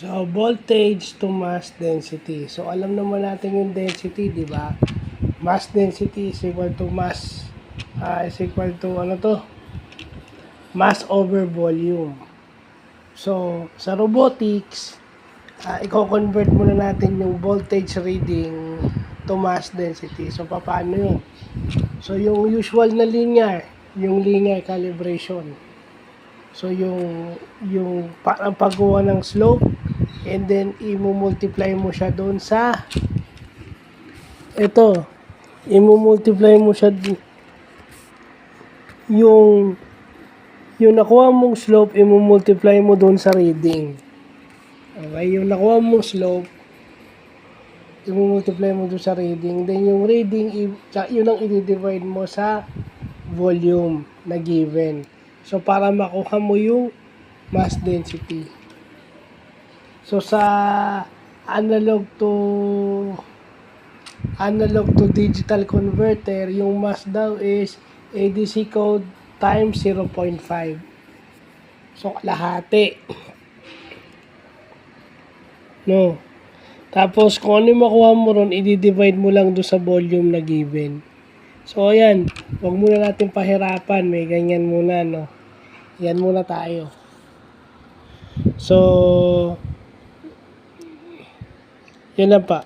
So, voltage to mass density. So, alam naman natin yung density, di ba? Mass density is equal to mass, is equal to, ano to? Mass over volume. So, sa robotics, i-convert muna natin yung voltage reading to mass density. So, paano yun? So, yung usual na linear, yung linear calibration. So, yung parang paggawa ng slope, and then, i-multiply mo siya doon sa, ito, i-multiply mo siya, yung nakuha mong slope, i-multiply mo doon sa reading. Okay, yung nakuha mong slope, i-multiply mo doon sa reading. Then, yung reading, yun ang i-divide mo sa volume na given. So, para makuha mo yung mass density. So, sa analog to digital converter, yung mass daw is ADC code times 0.5. So, kalahati. No. Tapos, kung ano yung makuha mo ron, i-divide mo lang doon sa volume na given. So, ayan. Huwag muna natin pahirapan. May ganyan muna, no. Yan muna tayo. So, yun lang pa.